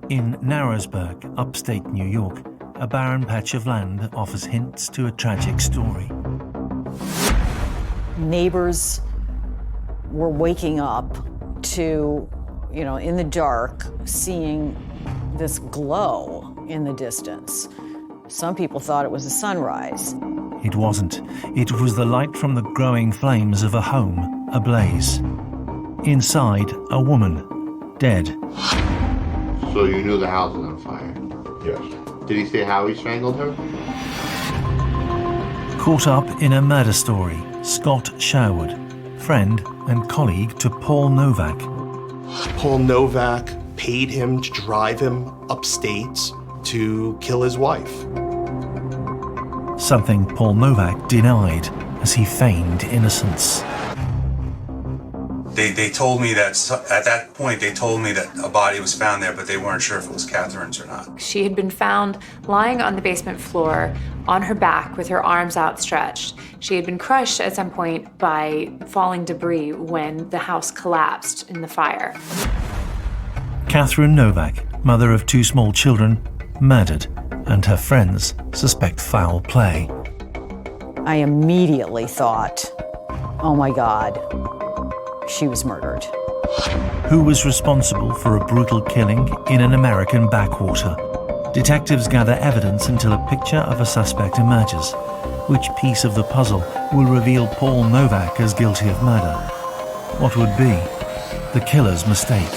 In Narrowsburg, upstate New York, a barren patch of land offers hints to a tragic story. Neighbors were waking up to, in the dark, seeing this glow in the distance. Some people thought it was a sunrise. It wasn't. It was the light from the growing flames of a home ablaze. Inside, a woman, dead. So you knew the house was on fire? Yes. Did he say how he strangled her? Caught up in a murder story, Scott Sherwood, friend and colleague to Paul Novak. Paul Novak paid him to drive him upstate to kill his wife. Something Paul Novak denied as he feigned innocence. They told me that, at that point, they told me that a body was found there, but they weren't sure if it was Catherine's or not. She had been found lying on the basement floor on her back with her arms outstretched. She had been crushed at some point by falling debris when the house collapsed in the fire. Catherine Novak, mother of 2 small children, murdered, and her friends suspect foul play. I immediately thought, oh my God, she was murdered. Who was responsible for a brutal killing in an American backwater? Detectives gather evidence until a picture of a suspect emerges. Which piece of the puzzle will reveal Paul Novak as guilty of murder? What would be the killer's mistake?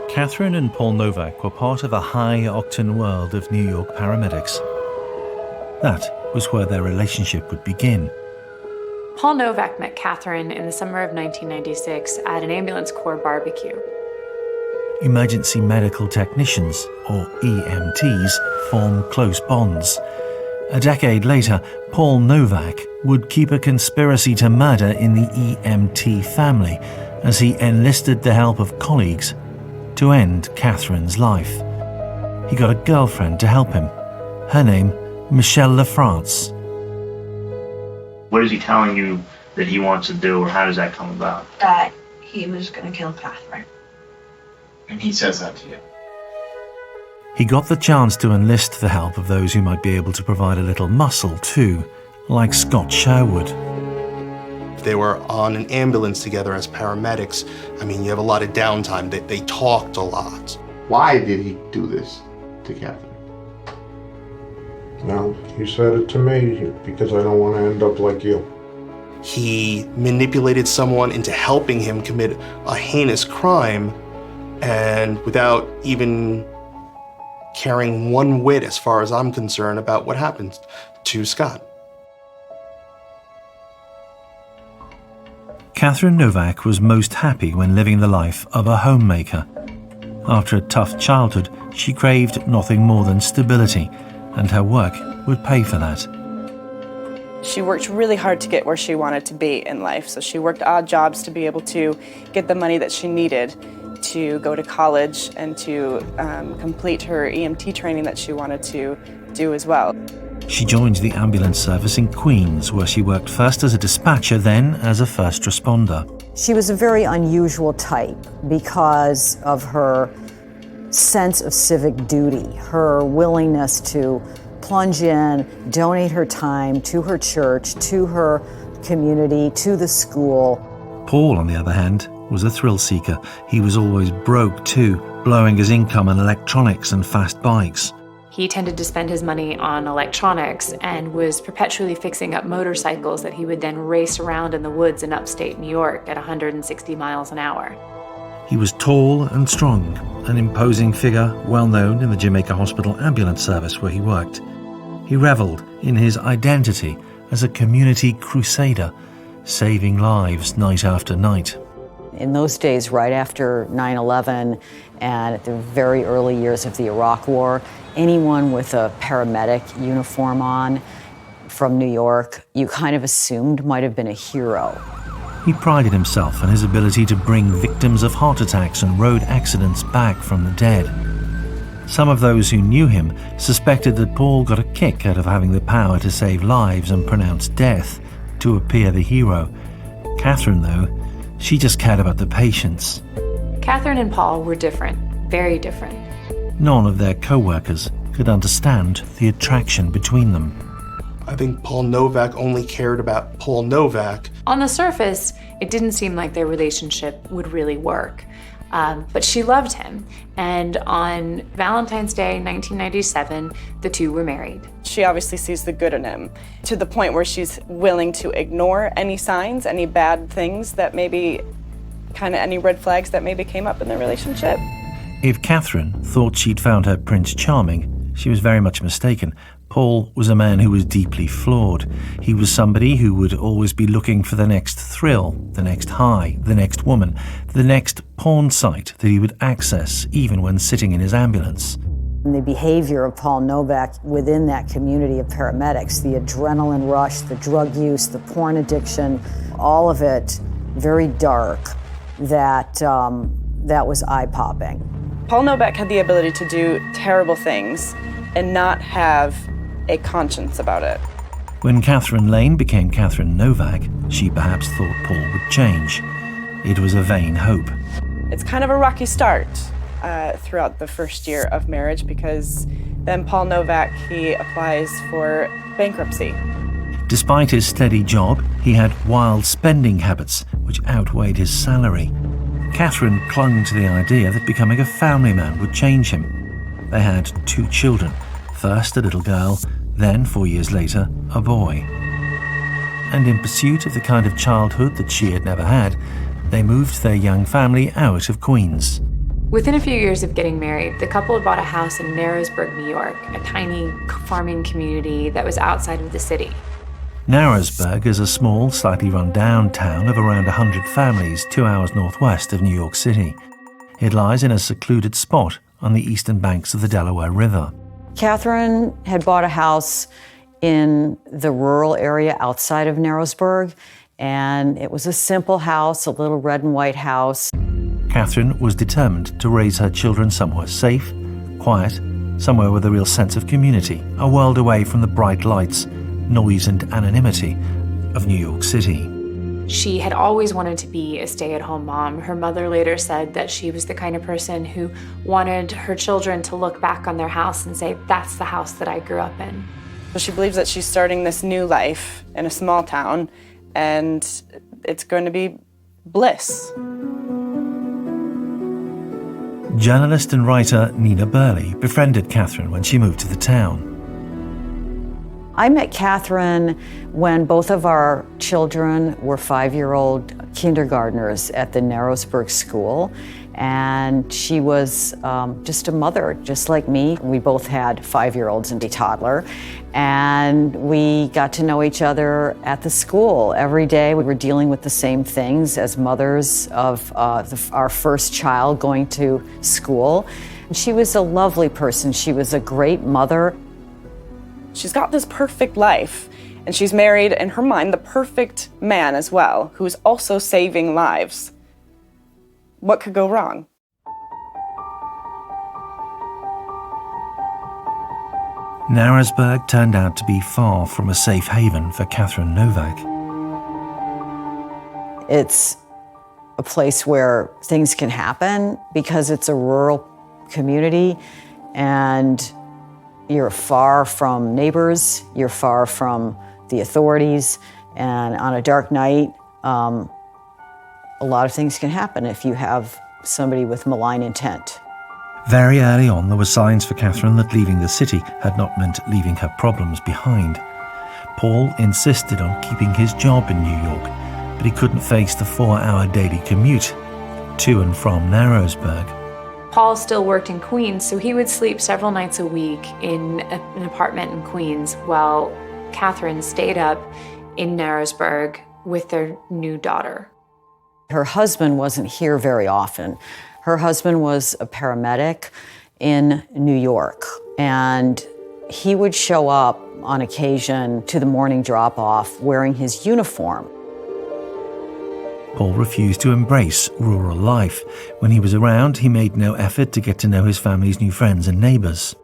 Catherine and Paul Novak were part of a high-octane world of New York paramedics. That was where their relationship would begin. Paul Novak met Catherine in the summer of 1996 at an ambulance corps barbecue. Emergency medical technicians, or EMTs, form close bonds. A decade later, Paul Novak would keep a conspiracy to murder in the EMT family as he enlisted the help of colleagues to end Catherine's life. He got a girlfriend to help him. Her name, Michelle LaFrance. What is he telling you that he wants to do, or how does that come about? That he was going to kill Catherine. And he says that to you? He got the chance to enlist the help of those who might be able to provide a little muscle too, like Scott Sherwood. They were on an ambulance together as paramedics. I mean, you have a lot of downtime. They talked a lot. Why did he do this to Catherine? Well, he said it to me because I don't want to end up like you. He manipulated someone into helping him commit a heinous crime, and without even caring one whit, as far as I'm concerned, about what happened to Scott. Catherine Novak was most happy when living the life of a homemaker. After a tough childhood, she craved nothing more than stability, and her work would pay for that. She worked really hard to get where she wanted to be in life, so she worked odd jobs to be able to get the money that she needed to go to college and to complete her EMT training that she wanted to do as well. She joined the ambulance service in Queens, where she worked first as a dispatcher, then as a first responder. She was a very unusual type because of her sense of civic duty, her willingness to plunge in, donate her time to her church, to her community, to the school. Paul, on the other hand, was a thrill seeker. He was always broke too, blowing his income on electronics and fast bikes. He tended to spend his money on electronics and was perpetually fixing up motorcycles that he would then race around in the woods in upstate New York at 160 miles an hour. He was tall and strong, an imposing figure well known in the Jamaica Hospital ambulance service where he worked. He revelled in his identity as a community crusader, saving lives night after night. In those days, right after 9/11 and at the very early years of the Iraq War, anyone with a paramedic uniform on from New York, you kind of assumed might have been a hero. He prided himself on his ability to bring victims of heart attacks and road accidents back from the dead. Some of those who knew him suspected that Paul got a kick out of having the power to save lives and pronounce death, to appear the hero. Catherine, though, she just cared about the patients. Catherine and Paul were different, very different. None of their co-workers could understand the attraction between them. I think Paul Novak only cared about Paul Novak. On the surface, it didn't seem like their relationship would really work. But she loved him, and on Valentine's Day 1997, the two were married. She obviously sees the good in him, to the point where she's willing to ignore any signs, any bad things that maybe, any red flags that maybe came up in their relationship. If Catherine thought she'd found her prince charming, she was very much mistaken. Paul was a man who was deeply flawed. He was somebody who would always be looking for the next thrill, the next high, the next woman, the next porn site that he would access even when sitting in his ambulance. And the behavior of Paul Novak within that community of paramedics, the adrenaline rush, the drug use, the porn addiction, all of it very dark, that was eye-popping. Paul Novak had the ability to do terrible things and not have a conscience about it. When Catherine Lane became Catherine Novak, she perhaps thought Paul would change. It was a vain hope. It's kind of a rocky start throughout the first year of marriage, because then Paul Novak, he applies for bankruptcy. Despite his steady job, he had wild spending habits which outweighed his salary. Catherine clung to the idea that becoming a family man would change him. They had 2 children, first a little girl, then 4 years later, a boy. And in pursuit of the kind of childhood that she had never had, they moved their young family out of Queens. Within a few years of getting married, the couple had bought a house in Narrowsburg, New York, a tiny farming community that was outside of the city. Narrowsburg is a small, slightly run-down town of around 100 families 2 hours northwest of New York City. It lies in a secluded spot on the eastern banks of the Delaware River. Catherine had bought a house in the rural area outside of Narrowsburg, and it was a simple house, a little red and white house. Catherine was determined to raise her children somewhere safe, quiet, somewhere with a real sense of community, a world away from the bright lights, noise and anonymity of New York City. She had always wanted to be a stay-at-home mom. Her mother later said that she was the kind of person who wanted her children to look back on their house and say, that's the house that I grew up in. So she believes that she's starting this new life in a small town, and it's going to be bliss. Journalist and writer Nina Burley befriended Catherine when she moved to the town. I met Catherine when both of our children were 5-year-old kindergartners at the Narrowsburg school, and she was just a mother, just like me. We both had 5-year-olds and a toddler, and we got to know each other at the school. Every day we were dealing with the same things as mothers of our first child going to school. And she was a lovely person. She was a great mother. She's got this perfect life, and she's married, in her mind, the perfect man as well, who's also saving lives. What could go wrong? Narrowsburg turned out to be far from a safe haven for Catherine Novak. It's a place where things can happen because it's a rural community, and you're far from neighbors, you're far from the authorities, and on a dark night, a lot of things can happen if you have somebody with malign intent. Very early on, there were signs for Catherine that leaving the city had not meant leaving her problems behind. Paul insisted on keeping his job in New York, but he couldn't face the 4-hour daily commute. to and from Narrowsburg. Paul still worked in Queens, so he would sleep several nights a week in an apartment in Queens while Catherine stayed up in Narrowsburg with their new daughter. Her husband wasn't here very often. Her husband was a paramedic in New York, and he would show up on occasion to the morning drop-off wearing his uniform. Paul refused to embrace rural life. When he was around, he made no effort to get to know his family's new friends and neighbors.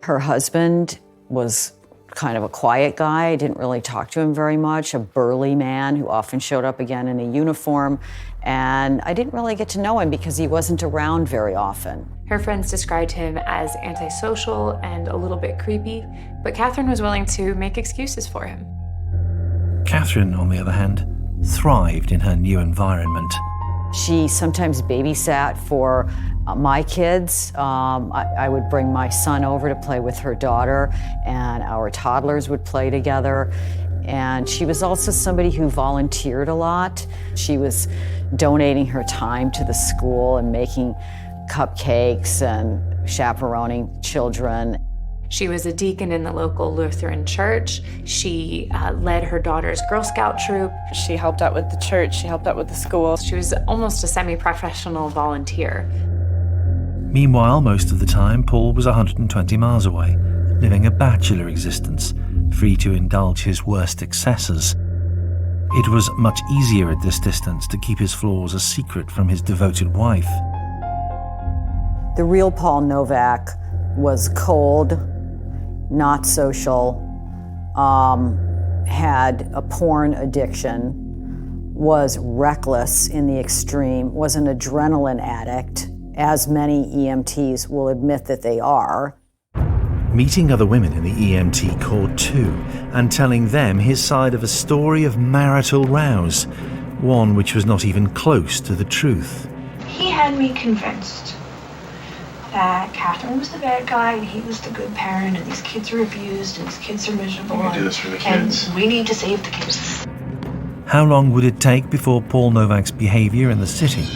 Her husband was kind of a quiet guy, didn't really talk to him very much, a burly man who often showed up again in a uniform, and I didn't really get to know him because he wasn't around very often. Her friends described him as antisocial and a little bit creepy, but Catherine was willing to make excuses for him. Catherine, on the other hand, thrived in her new environment. She sometimes babysat for my kids. I would bring my son over to play with her daughter, and our toddlers would play together. And she was also somebody who volunteered a lot. She was donating her time to the school and making cupcakes and chaperoning children. She was a deacon in the local Lutheran church. She led her daughter's Girl Scout troop. She helped out with the church, she helped out with the school. She was almost a semi-professional volunteer. Meanwhile, most of the time, Paul was 120 miles away, living a bachelor existence, free to indulge his worst excesses. It was much easier at this distance to keep his flaws a secret from his devoted wife. The real Paul Novak was cold, not social, had a porn addiction, was reckless in the extreme, was an adrenaline addict, as many EMTs will admit that they are. Meeting other women in the EMT Corps too, and telling them his side of a story of marital rows, one which was not even close to the truth. He had me convinced that Catherine was the bad guy and he was the good parent, and these kids are abused and these kids are miserable. We do this for the kids. And we need to save the kids. How long would it take before Paul Novak's behavior in the city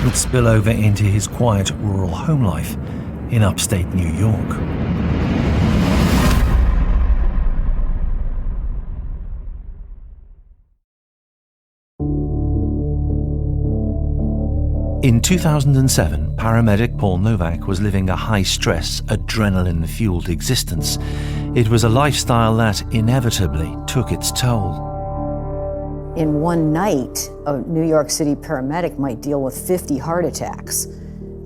would spill over into his quiet rural home life in upstate New York? In 2007, paramedic Paul Novak was living a high-stress, adrenaline-fueled existence. It was a lifestyle that inevitably took its toll. In one night, a New York City paramedic might deal with 50 heart attacks.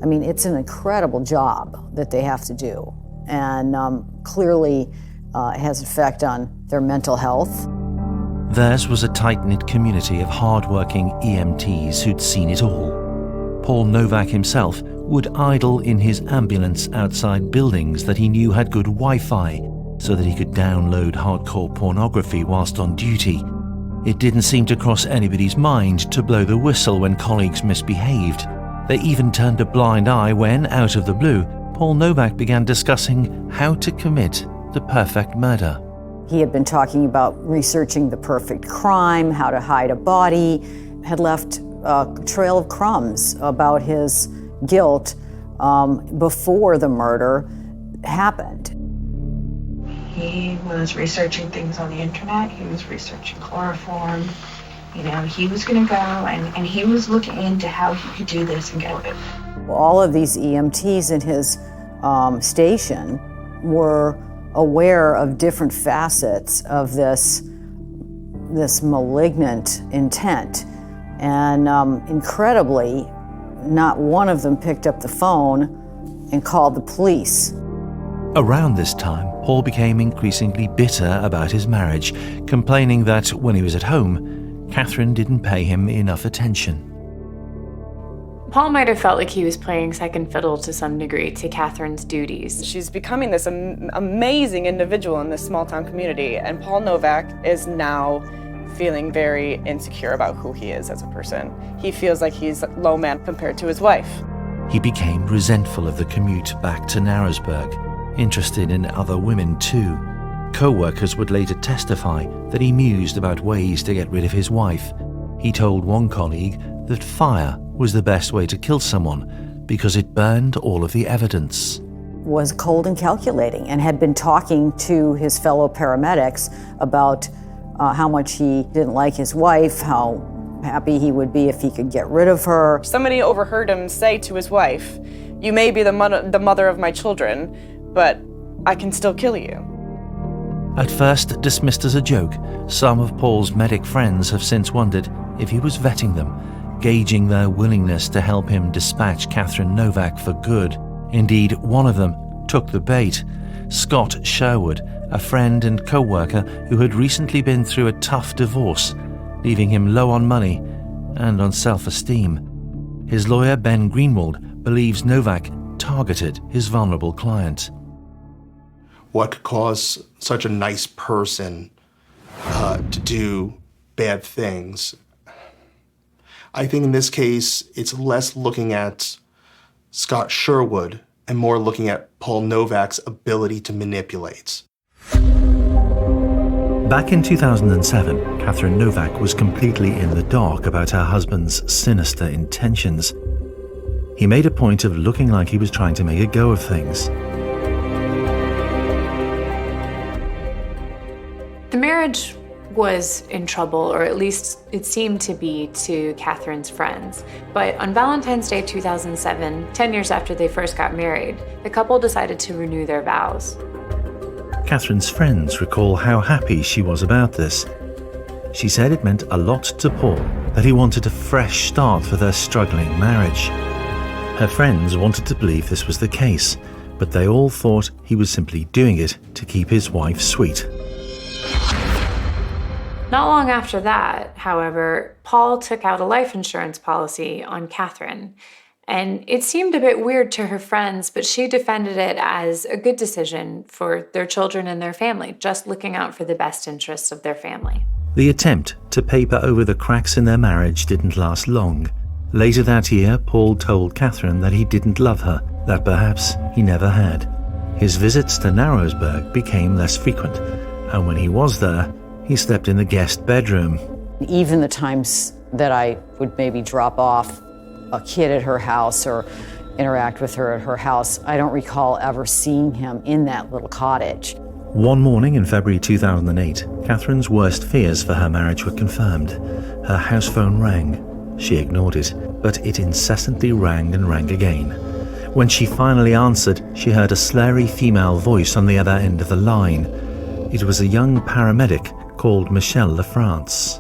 I mean, it's an incredible job that they have to do, and clearly it has an effect on their mental health. Theirs was a tight-knit community of hard-working EMTs who'd seen it all. Paul Novak himself would idle in his ambulance outside buildings that he knew had good Wi-Fi so that he could download hardcore pornography whilst on duty. It didn't seem to cross anybody's mind to blow the whistle when colleagues misbehaved. They even turned a blind eye when, out of the blue, Paul Novak began discussing how to commit the perfect murder. He had been talking about researching the perfect crime, how to hide a body, had left a trail of crumbs about his guilt before the murder happened. He was researching things on the internet. He was researching chloroform. You know, he was going to go and he was looking into how he could do this and get away. All of these EMTs in his station were aware of different facets of this malignant intent. And incredibly, not one of them picked up the phone and called the police. Around this time, Paul became increasingly bitter about his marriage, complaining that when he was at home, Catherine didn't pay him enough attention. Paul might have felt like he was playing second fiddle to some degree to Catherine's duties. She's becoming this amazing individual in this small-town community, and Paul Novak is now feeling very insecure about who he is as a person. He feels like he's low man compared to his wife. He became resentful of the commute back to Narrowsburg, interested in other women too. Co-workers would later testify that he mused about ways to get rid of his wife. He told one colleague that fire was the best way to kill someone because it burned all of the evidence. Was cold and calculating and had been talking to his fellow paramedics about how much he didn't like his wife, how happy he would be if he could get rid of her. Somebody overheard him say to his wife, "You may be the mother of my children, but I can still kill you." At first dismissed as a joke, some of Paul's medic friends have since wondered if he was vetting them, gauging their willingness to help him dispatch Catherine Novak for good. Indeed, one of them took the bait. Scott Sherwood, a friend and co-worker who had recently been through a tough divorce, leaving him low on money and on self-esteem. His lawyer, Ben Greenwald, believes Novak targeted his vulnerable client. What could cause such a nice person to do bad things? I think in this case, it's less looking at Scott Sherwood and more looking at Paul Novak's ability to manipulate. Back in 2007, Catherine Novak was completely in the dark about her husband's sinister intentions. He made a point of looking like he was trying to make a go of things. The marriage was in trouble, or at least it seemed to be to Catherine's friends. But on Valentine's Day 2007, 10 years after they first got married, the couple decided to renew their vows. Catherine's friends recall how happy she was about this. She said it meant a lot to Paul that he wanted a fresh start for their struggling marriage. Her friends wanted to believe this was the case, but they all thought he was simply doing it to keep his wife sweet. Not long after that, however, Paul took out a life insurance policy on Catherine. And it seemed a bit weird to her friends, but she defended it as a good decision for their children and their family, just looking out for the best interests of their family. The attempt to paper over the cracks in their marriage didn't last long. Later that year, Paul told Catherine that he didn't love her, that perhaps he never had. His visits to Narrowsburg became less frequent, and when he was there, he slept in the guest bedroom. Even the times that I would maybe drop off a kid at her house or interact with her at her house, I don't recall ever seeing him in that little cottage. One morning in February 2008, Catherine's worst fears for her marriage were confirmed. Her house phone rang. She ignored it, but it incessantly rang and rang again. When she finally answered, she heard a slurry female voice on the other end of the line. It was a young paramedic called Michelle LaFrance.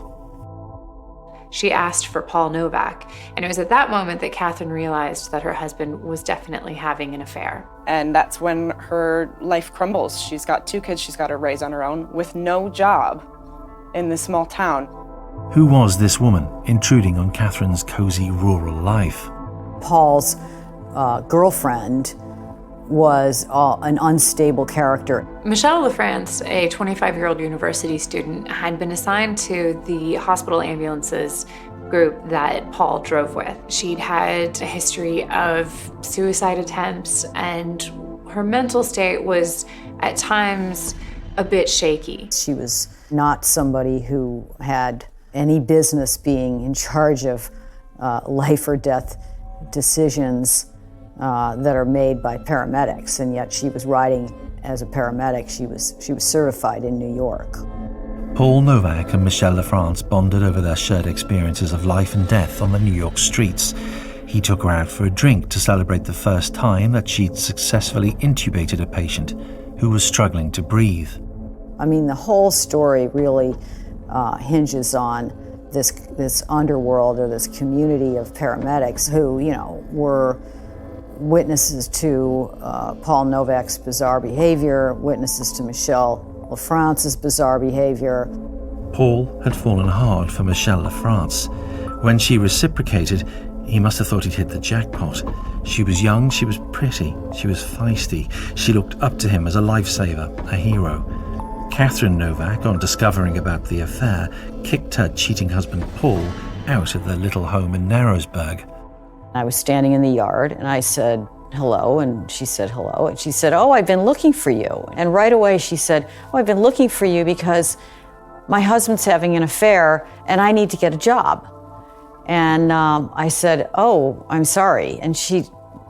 She asked for Paul Novak, and it was at that moment that Catherine realized that her husband was definitely having an affair. And that's when her life crumbles. She's got 2 kids she's got to raise on her own with no job in this small town. Who was this woman intruding on Catherine's cozy rural life? Paul's girlfriend was an unstable character. Michelle LaFrance, a 25-year-old university student, had been assigned to the hospital ambulances group that Paul drove with. She'd had a history of suicide attempts, and her mental state was at times a bit shaky. She was not somebody who had any business being in charge of life or death decisions that are made by paramedics, and yet she was riding as a paramedic. She was certified in New York. Paul Novak and Michelle LaFrance bonded over their shared experiences of life and death on the New York streets. He took her out for a drink to celebrate the first time that she'd successfully intubated a patient who was struggling to breathe. I mean, the whole story really hinges on this underworld, or this community of paramedics who, were witnesses to Paul Novak's bizarre behavior, witnesses to Michelle LaFrance's bizarre behavior. Paul had fallen hard for Michelle LaFrance. When she reciprocated, he must have thought he'd hit the jackpot. She was young, she was pretty, she was feisty. She looked up to him as a lifesaver, a hero. Catherine Novak, on discovering about the affair, kicked her cheating husband Paul out of their little home in Narrowsburg. I was standing in the yard and I said, hello, and she said hello, and she said, oh, I've been looking for you. And right away she said, oh, I've been looking for you because my husband's having an affair and I need to get a job. And I said, "Oh, I'm sorry." And she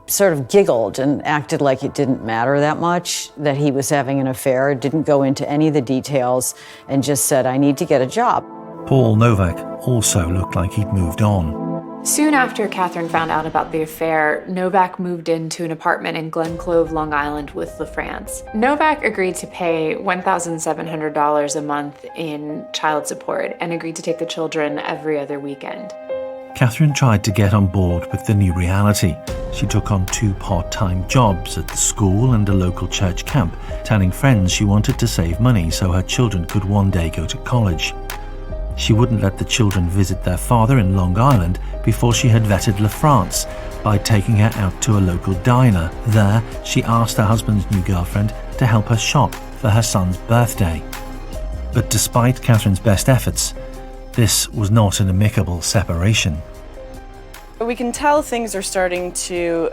sort of giggled and acted like it didn't matter that much that he was having an affair, didn't go into any of the details, and just said, "I need to get a job." Paul Novak also looked like he'd moved on. Soon after Catherine found out about the affair, Novak moved into an apartment in Glen Clove, Long Island with LaFrance. Novak agreed to pay $1,700 a month in child support and agreed to take the children every other weekend. Catherine tried to get on board with the new reality. She took on 2 part-time jobs at the school and a local church camp, telling friends she wanted to save money so her children could one day go to college. She wouldn't let the children visit their father in Long Island before she had vetted LaFrance by taking her out to a local diner. There, she asked her husband's new girlfriend to help her shop for her son's birthday. But despite Catherine's best efforts, this was not an amicable separation. We can tell things are starting to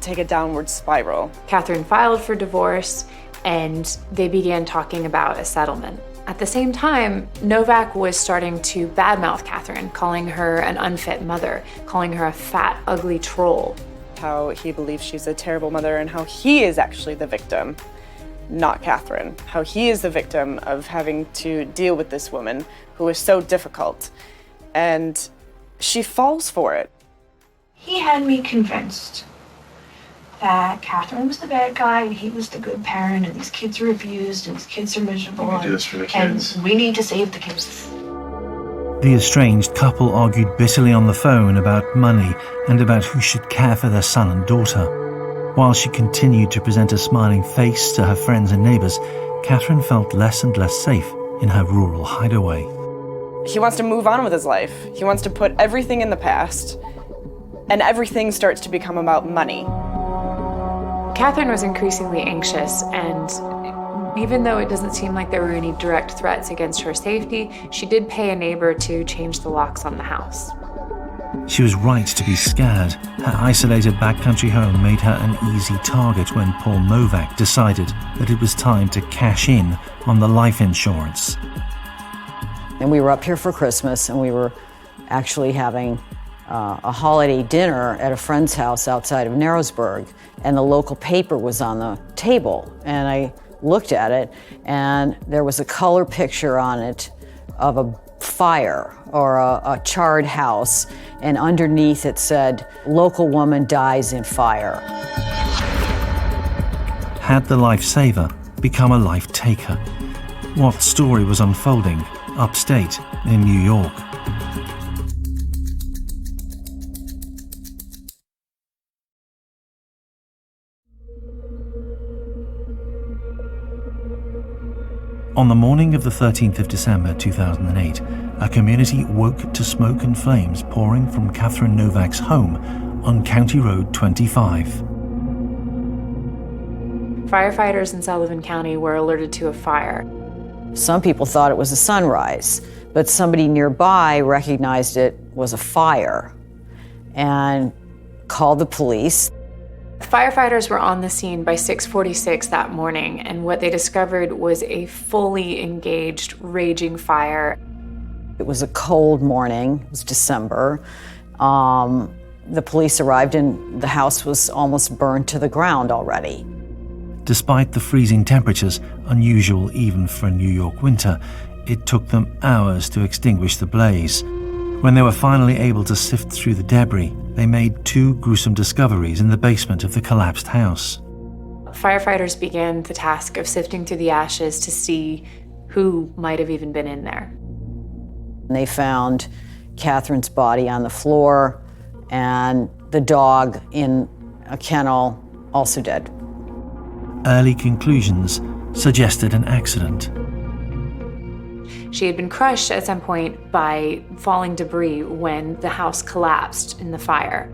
take a downward spiral. Catherine filed for divorce, and they began talking about a settlement. At the same time, Novak was starting to badmouth Catherine, calling her an unfit mother, calling her a fat, ugly troll. How he believes she's a terrible mother and how he is actually the victim, not Catherine. How he is the victim of having to deal with this woman who is so difficult. And she falls for it. He had me convinced that Catherine was the bad guy and he was the good parent, and these kids are abused and these kids are miserable. We do this for the kids. And we need to save the kids. The estranged couple argued bitterly on the phone about money and about who should care for their son and daughter. While she continued to present a smiling face to her friends and neighbours, Catherine felt less and less safe in her rural hideaway. He wants to move on with his life. He wants to put everything in the past, and everything starts to become about money. Catherine was increasingly anxious, and even though it doesn't seem like there were any direct threats against her safety, she did pay a neighbor to change the locks on the house. She was right to be scared. Her isolated backcountry home made her an easy target when Paul Novak decided that it was time to cash in on the life insurance. And we were up here for Christmas, and we were actually having a holiday dinner at a friend's house outside of Narrowsburg, and the local paper was on the table. And I looked at it, and there was a color picture on it of a fire or a charred house, and underneath it said, "Local woman dies in fire." Had the lifesaver become a life taker? What story was unfolding upstate in New York? On the morning of the 13th of December 2008, a community woke to smoke and flames pouring from Catherine Novak's home on County Road 25. Firefighters in Sullivan County were alerted to a fire. Some people thought it was a sunrise, but somebody nearby recognized it was a fire and called the police. Firefighters were on the scene by 6:46 that morning, and what they discovered was a fully engaged, raging fire. It was a cold morning, it was December. The police arrived and the house was almost burned to the ground already. Despite the freezing temperatures, unusual even for a New York winter, it took them hours to extinguish the blaze. When they were finally able to sift through the debris, they made 2 gruesome discoveries in the basement of the collapsed house. Firefighters began the task of sifting through the ashes to see who might have even been in there. They found Catherine's body on the floor and the dog in a kennel, also dead. Early conclusions suggested an accident. She had been crushed at some point by falling debris when the house collapsed in the fire.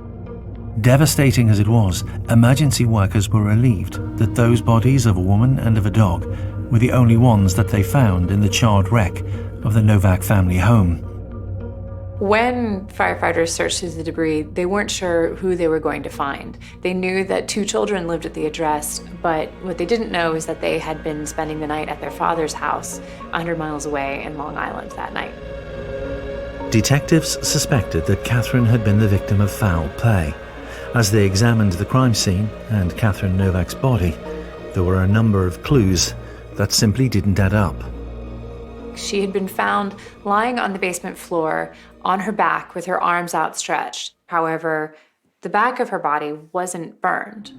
Devastating as it was, emergency workers were relieved that those bodies of a woman and of a dog were the only ones that they found in the charred wreck of the Novak family home. When firefighters searched through the debris, they weren't sure who they were going to find. They knew that 2 children lived at the address, but what they didn't know is that they had been spending the night at their father's house 100 miles away in Long Island that night. Detectives suspected that Catherine had been the victim of foul play. As they examined the crime scene and Catherine Novak's body, there were a number of clues that simply didn't add up. She had been found lying on the basement floor on her back with her arms outstretched. However, the back of her body wasn't burned.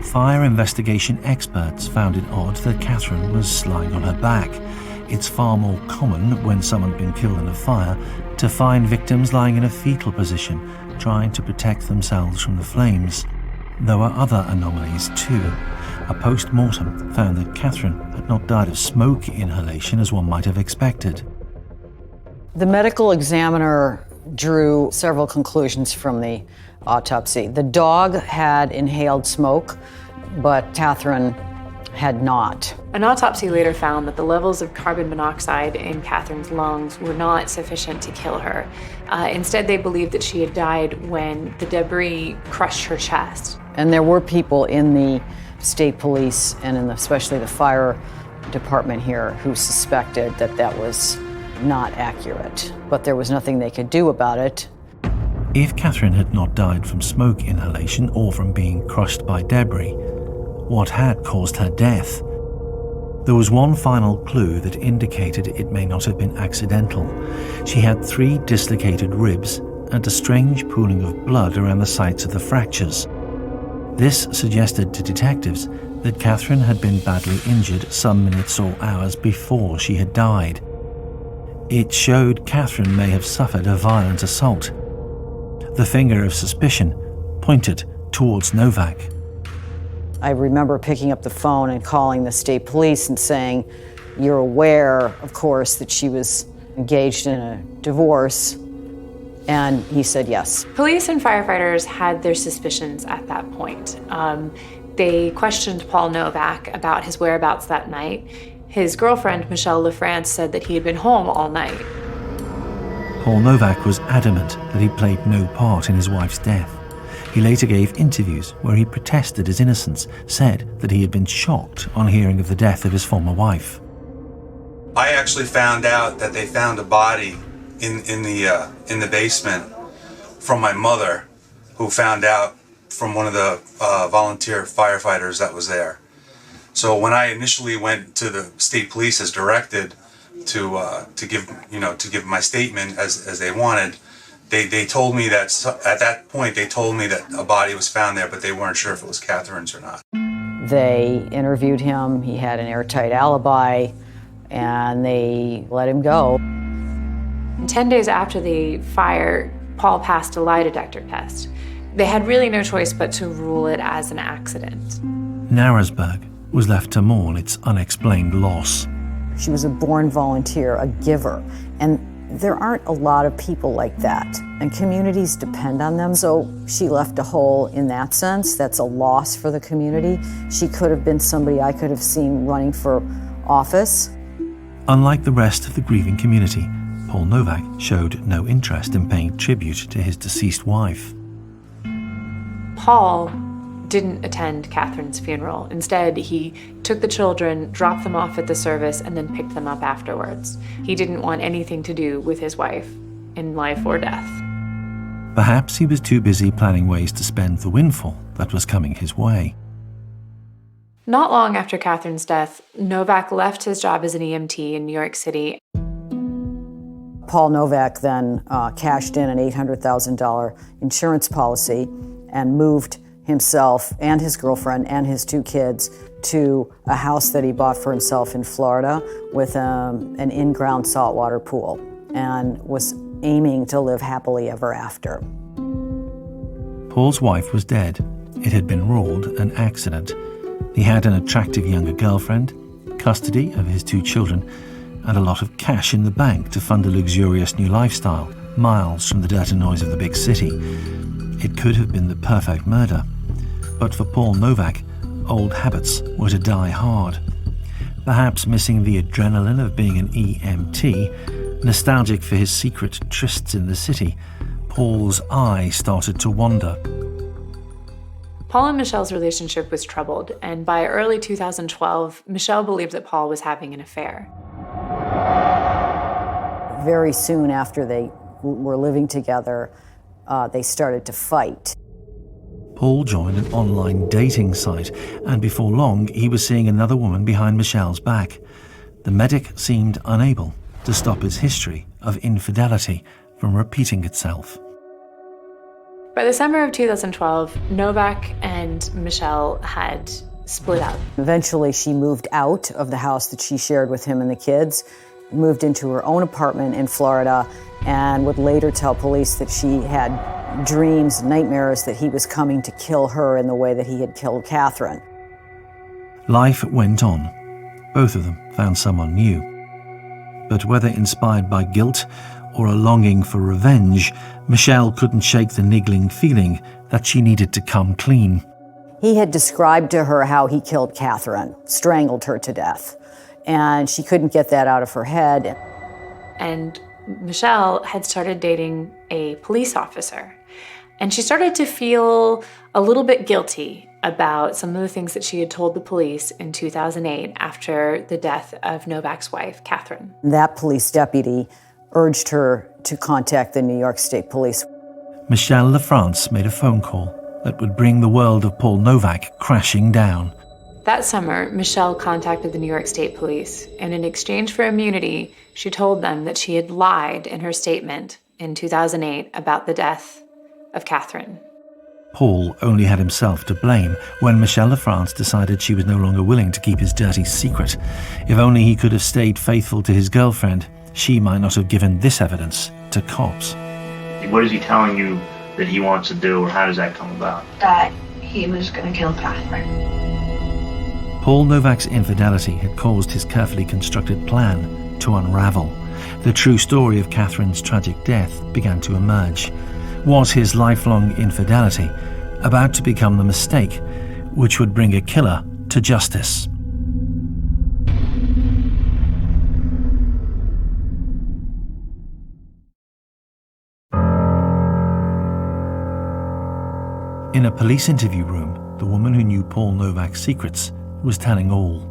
Fire investigation experts found it odd that Catherine was lying on her back. It's far more common when someone's been killed in a fire to find victims lying in a fetal position, trying to protect themselves from the flames. There were other anomalies too. A post-mortem found that Catherine had not died of smoke inhalation as one might have expected. The medical examiner drew several conclusions from the autopsy. The dog had inhaled smoke, but Catherine had not. An autopsy later found that the levels of carbon monoxide in Catherine's lungs were not sufficient to kill her. Instead, they believed that she had died when the debris crushed her chest. And there were people in the state police and especially the fire department here who suspected that that was not accurate, but there was nothing they could do about it. If Catherine had not died from smoke inhalation or from being crushed by debris, what had caused her death? There was one final clue that indicated it may not have been accidental. She had 3 dislocated ribs and a strange pooling of blood around the sites of the fractures. This suggested to detectives that Catherine had been badly injured some minutes or hours before she had died. It showed Catherine may have suffered a violent assault. The finger of suspicion pointed towards Novak. I remember picking up the phone and calling the state police and saying, "You're aware, of course, that she was engaged in a divorce?" And he said yes. Police and firefighters had their suspicions at that point. They questioned Paul Novak about his whereabouts that night. His girlfriend, Michelle LaFrance, said that he had been home all night. Paul Novak was adamant that he played no part in his wife's death. He later gave interviews where he protested his innocence, said that he had been shocked on hearing of the death of his former wife. I actually found out that they found a body in the basement from my mother, who found out from one of the volunteer firefighters that was there. So when I initially went to the state police as directed to give my statement as they wanted, they told me that at that point they told me that a body was found there, but they weren't sure if it was Catherine's or not. They interviewed him, he had an airtight alibi, and they let him go. 10 days after the fire, Paul passed a lie detector test. They had really no choice but to rule it as an accident. Narrowsburg was left to mourn its unexplained loss. She was a born volunteer, a giver, and there aren't a lot of people like that, and communities depend on them, so she left a hole in that sense. That's a loss for the community. She could have been somebody I could have seen running for office. Unlike the rest of the grieving community, Paul Novak showed no interest in paying tribute to his deceased wife. Paul didn't attend Catherine's funeral. Instead, he took the children, dropped them off at the service, and then picked them up afterwards. He didn't want anything to do with his wife in life or death. Perhaps he was too busy planning ways to spend the windfall that was coming his way. Not long after Catherine's death, Novak left his job as an EMT in New York City. Paul Novak then cashed in an $800,000 insurance policy and moved himself and his girlfriend and his 2 kids to a house that he bought for himself in Florida with an in-ground saltwater pool, and was aiming to live happily ever after. Paul's wife was dead. It had been ruled an accident. He had an attractive younger girlfriend, custody of his 2 children, and a lot of cash in the bank to fund a luxurious new lifestyle, miles from the dirt and noise of the big city. It could have been the perfect murder. But for Paul Novak, old habits were to die hard. Perhaps missing the adrenaline of being an EMT, nostalgic for his secret trysts in the city, Paul's eye started to wander. Paul and Michelle's relationship was troubled, and by early 2012, Michelle believed that Paul was having an affair. very soon after they were living together, they started to fight. Paul joined an online dating site, and before long, he was seeing another woman behind Michelle's back. The medic seemed unable to stop his history of infidelity from repeating itself. By the summer of 2012, Novak and Michelle had split up. Eventually, she moved out of the house that she shared with him and the kids, moved into her own apartment in Florida, and would later tell police that she had dreams, nightmares that he was coming to kill her in the way that he had killed Catherine. Life went on. Both of them found someone new. But whether inspired by guilt or a longing for revenge, Michelle couldn't shake the niggling feeling that she needed to come clean. He had described to her how he killed Catherine, strangled her to death, and she couldn't get that out of her head. And Michelle had started dating a police officer, and she started to feel a little bit guilty about some of the things that she had told the police in 2008 after the death of Novak's wife, Catherine. That police deputy urged her to contact the New York State Police. Michelle LaFrance made a phone call that would bring the world of Paul Novak crashing down. That summer, Michelle contacted the New York State Police, and in exchange for immunity, she told them that she had lied in her statement in 2008 about the death of Catherine. Paul only had himself to blame when Michelle LaFrance decided she was no longer willing to keep his dirty secret. If only he could have stayed faithful to his girlfriend, she might not have given this evidence to cops. What is he telling you that he wants to do, or how does that come about? That he was going to kill Catherine. Paul Novak's infidelity had caused his carefully constructed plan to unravel. The true story of Catherine's tragic death began to emerge. Was his lifelong infidelity about to become the mistake which would bring a killer to justice? In a police interview room, the woman who knew Paul Novak's secrets was telling all.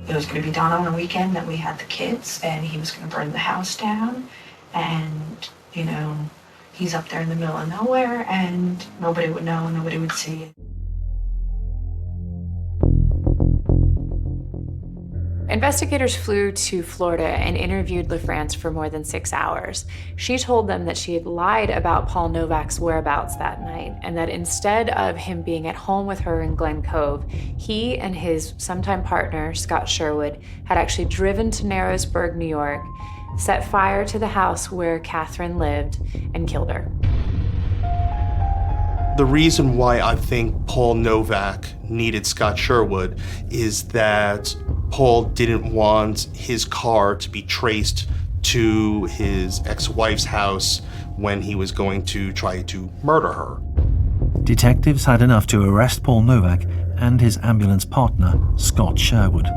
It was going to be done on a weekend that we had the kids, and he was going to burn the house down, and, he's up there in the middle of nowhere, and nobody would know, nobody would see it. Investigators flew to Florida and interviewed LaFrance for more than 6 hours. She told them that she had lied about Paul Novak's whereabouts that night, and that instead of him being at home with her in Glen Cove, he and his sometime partner, Scott Sherwood, had actually driven to Narrowsburg, New York, set fire to the house where Catherine lived, and killed her. The reason why I think Paul Novak needed Scott Sherwood is that Paul didn't want his car to be traced to his ex-wife's house when he was going to try to murder her. Detectives had enough to arrest Paul Novak and his ambulance partner, Scott Sherwood.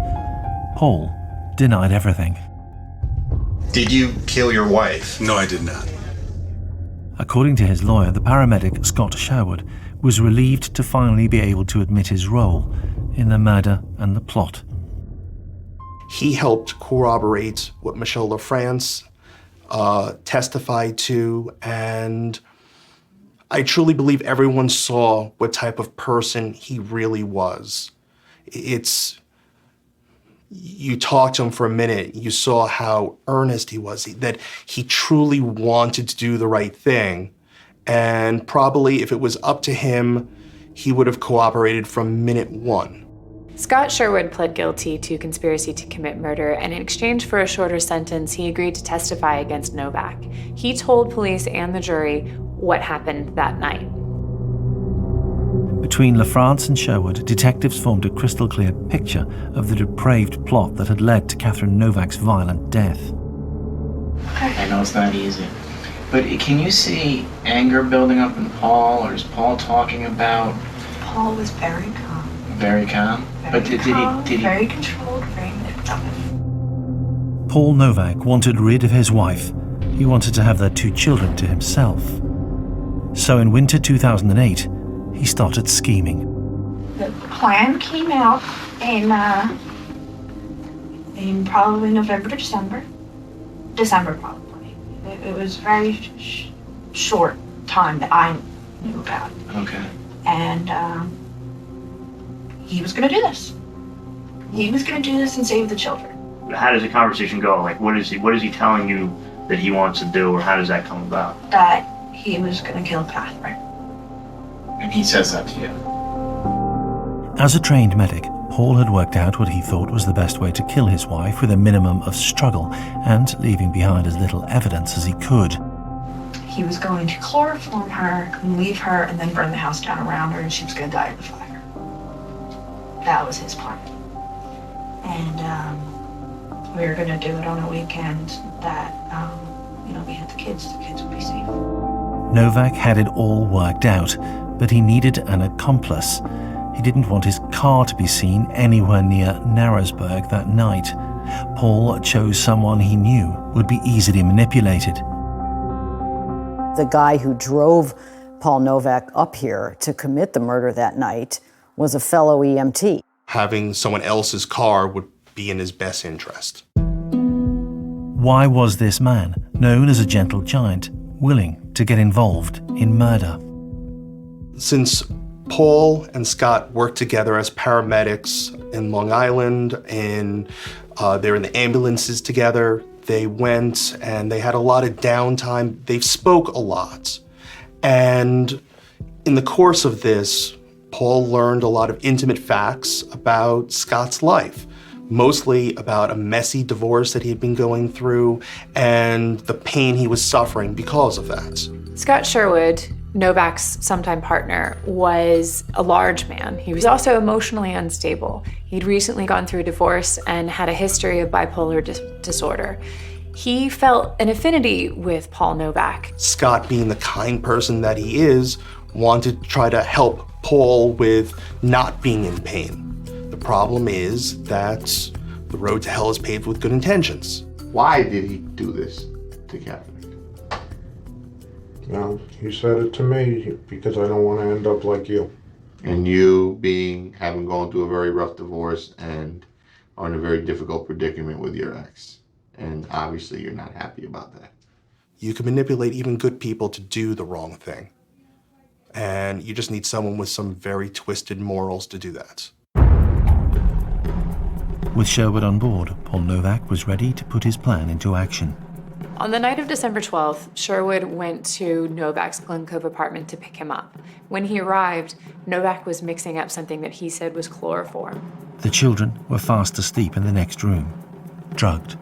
Paul denied everything. Did you kill your wife? No, I did not. According to his lawyer, the paramedic Scott Sherwood was relieved to finally be able to admit his role in the murder and the plot. He helped corroborate what Michelle LaFrance testified to, and I truly believe everyone saw what type of person he really was. You talked to him for a minute, you saw how earnest he was, that he truly wanted to do the right thing. And probably if it was up to him, he would have cooperated from minute one. Scott Sherwood pled guilty to conspiracy to commit murder, and in exchange for a shorter sentence, he agreed to testify against Novak. He told police and the jury what happened that night. Between LaFrance and Sherwood, detectives formed a crystal-clear picture of the depraved plot that had led to Catherine Novak's violent death. I know it's not easy, but can you see anger building up in Paul, or is Paul talking about... Paul was very calm. Very calm? But did he... Very controlled, very manipulative. Paul Novak wanted rid of his wife. He wanted to have their 2 children to himself. So in winter 2008, he started scheming. The plan came out in probably November, December. December probably. It was very short time that I knew about it. Okay. And he was going to do this. He was going to do this and save the children. How does the conversation go? Like, what is he telling you that he wants to do, or how does that come about? That he was going to kill Catherine. And he says that to you? As a trained medic, Paul had worked out what he thought was the best way to kill his wife with a minimum of struggle and leaving behind as little evidence as he could. He was going to chloroform her and leave her and then burn the house down around her, and she was going to die in the fire. That was his plan. And we were going to do it on a weekend that, we had the kids would be safe. Novak had it all worked out, but he needed an accomplice. He didn't want his car to be seen anywhere near Narrowsburg that night. Paul chose someone he knew would be easily manipulated. The guy who drove Paul Novak up here to commit the murder that night was a fellow EMT. Having someone else's car would be in his best interest. Why was this man, known as a gentle giant, willing to get involved in murder? Since Paul and Scott worked together as paramedics in Long Island, and they're in the ambulances together, they went and they had a lot of downtime. They spoke a lot. And in the course of this, Paul learned a lot of intimate facts about Scott's life, mostly about a messy divorce that he had been going through and the pain he was suffering because of that. Scott Sherwood, Novak's sometime partner, was a large man. He was also emotionally unstable. He'd recently gone through a divorce and had a history of bipolar disorder. He felt an affinity with Paul Novak. Scott, being the kind person that he is, wanted to try to help Paul with not being in pain. The problem is that the road to hell is paved with good intentions. Why did he do this to Catherine? Well, he said it to me because I don't want to end up like you. And you having gone through a very rough divorce and are in a very difficult predicament with your ex. And obviously you're not happy about that. You can manipulate even good people to do the wrong thing. And you just need someone with some very twisted morals to do that. With Sherwood on board, Paul Novak was ready to put his plan into action. On the night of December 12th, Sherwood went to Novak's Glen Cove apartment to pick him up. When he arrived, Novak was mixing up something that he said was chloroform. The children were fast asleep in the next room, drugged.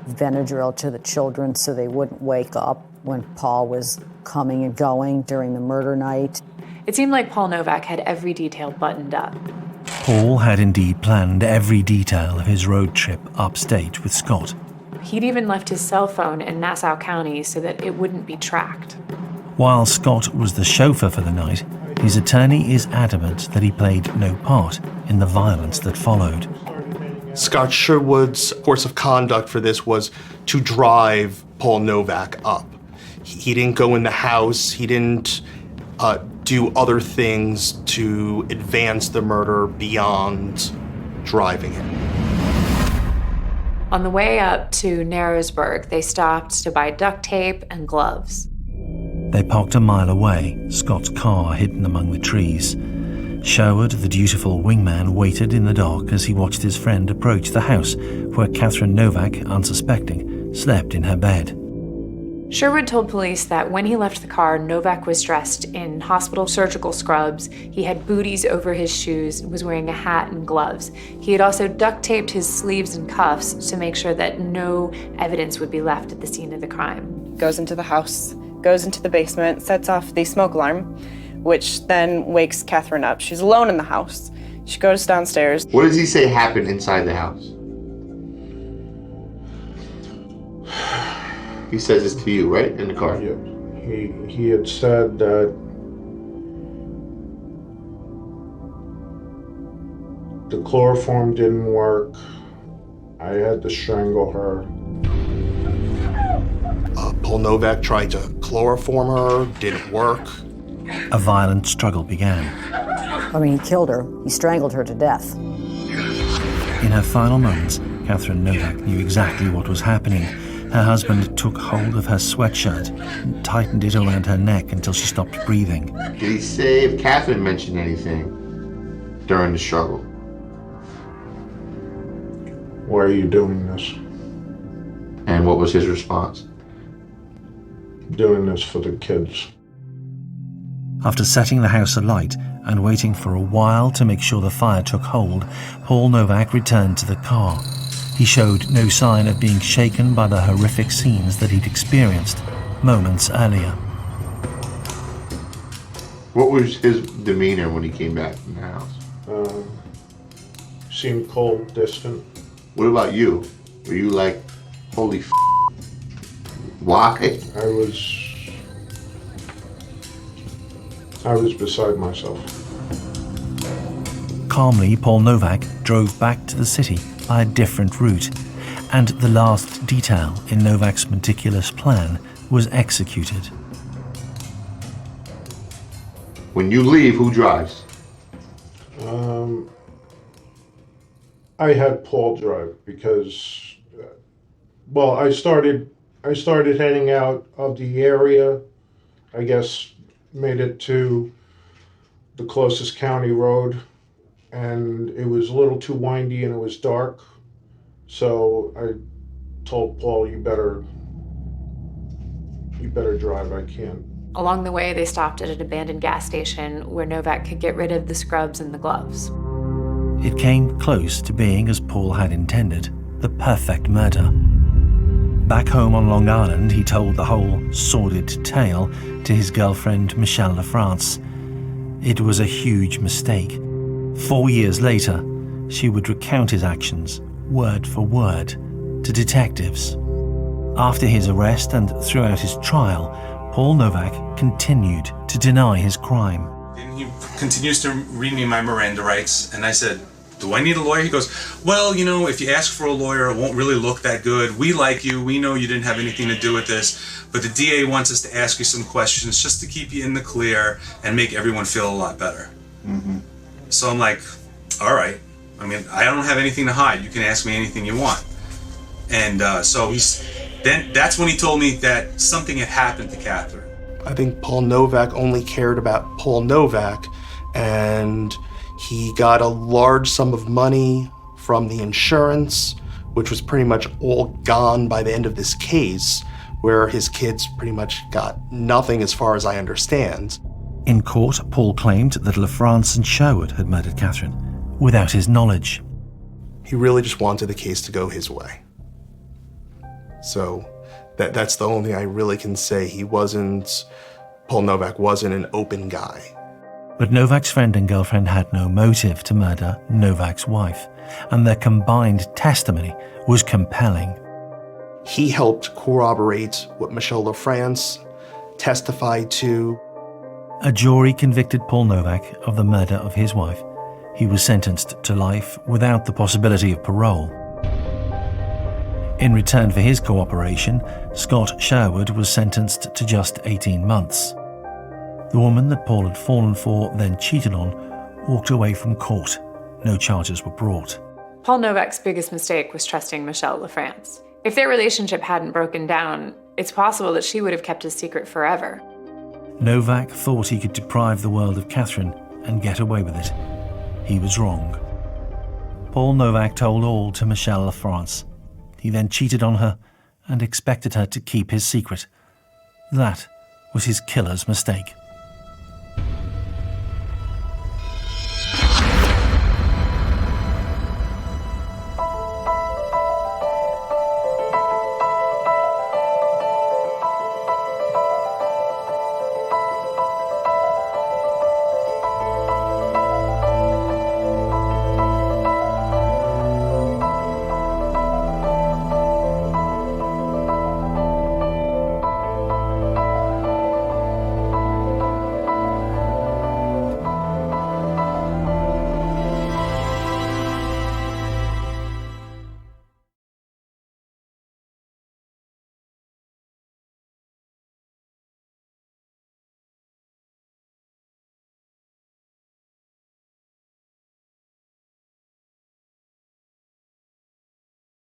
Benadryl to the children so they wouldn't wake up when Paul was coming and going during the murder night. It seemed like Paul Novak had every detail buttoned up. Paul had indeed planned every detail of his road trip upstate with Scott. He'd even left his cell phone in Nassau County so that it wouldn't be tracked. While Scott was the chauffeur for the night, his attorney is adamant that he played no part in the violence that followed. Scott Sherwood's course of conduct for this was to drive Paul Novak up. He didn't go in the house. He didn't do other things to advance the murder beyond driving him. On the way up to Narrowsburg, they stopped to buy duct tape and gloves. They parked a mile away, Scott's car hidden among the trees. Sherwood, the dutiful wingman, waited in the dark as he watched his friend approach the house where Catherine Novak, unsuspecting, slept in her bed. Sherwood told police that when he left the car, Novak was dressed in hospital surgical scrubs. He had booties over his shoes and was wearing a hat and gloves. He had also duct taped his sleeves and cuffs to make sure that no evidence would be left at the scene of the crime. Goes into the house, goes into the basement, sets off the smoke alarm, which then wakes Catherine up. She's alone in the house. She goes downstairs. What does he say happened inside the house? He says this to you, right? In the car? Yeah. He had said that the chloroform didn't work. I had to strangle her. Paul Novak tried to chloroform her, didn't work. A violent struggle began. He killed her. He strangled her to death. In her final moments, Catherine Novak knew exactly what was happening. Her husband took hold of her sweatshirt and tightened it around her neck until she stopped breathing. Did he say if Catherine mentioned anything during the struggle? Why are you doing this? And what was his response? Doing this for the kids. After setting the house alight and waiting for a while to make sure the fire took hold, Paul Novak returned to the car. He showed no sign of being shaken by the horrific scenes that he'd experienced moments earlier. What was his demeanor when he came back from the house? Seemed cold, distant. What about you? Were you like, holy f***, why? I was beside myself. Calmly, Paul Novak drove back to the city by a different route, and the last detail in Novak's meticulous plan was executed. When you leave, who drives? I had Paul drive because, I started heading out of the area. I guess made it to the closest county road, and it was a little too windy and it was dark. So I told Paul, you better drive, I can't. Along the way, they stopped at an abandoned gas station where Novak could get rid of the scrubs and the gloves. It came close to being, as Paul had intended, the perfect murder. Back home on Long Island, he told the whole sordid tale to his girlfriend Michelle LaFrance. It was a huge mistake. 4 years later, she would recount his actions, word for word, to detectives. After his arrest and throughout his trial, Paul Novak continued to deny his crime. And he continues to read me my Miranda rights, and I said, do I need a lawyer? He goes, well, if you ask for a lawyer, it won't really look that good. We like you. We know you didn't have anything to do with this, but the DA wants us to ask you some questions just to keep you in the clear and make everyone feel a lot better. Mm-hmm. So I'm like, all right. I don't have anything to hide. You can ask me anything you want. And so that's when he told me that something had happened to Catherine. I think Paul Novak only cared about Paul Novak, and he got a large sum of money from the insurance, which was pretty much all gone by the end of this case, where his kids pretty much got nothing as far as I understand. In court, Paul claimed that LaFrance and Sherwood had murdered Catherine without his knowledge. He really just wanted the case to go his way. So that's the only thing I really can say. Paul Novak wasn't an open guy. But Novak's friend and girlfriend had no motive to murder Novak's wife, and their combined testimony was compelling. He helped corroborate what Michelle LaFrance testified to. A jury convicted Paul Novak of the murder of his wife. He was sentenced to life without the possibility of parole. In return for his cooperation, Scott Sherwood was sentenced to just 18 months. The woman that Paul had fallen for, then cheated on, walked away from court. No charges were brought. Paul Novak's biggest mistake was trusting Michelle LaFrance. If their relationship hadn't broken down, it's possible that she would have kept his secret forever. Novak thought he could deprive the world of Catherine and get away with it. He was wrong. Paul Novak told all to Michelle LaFrance. He then cheated on her and expected her to keep his secret. That was his killer's mistake.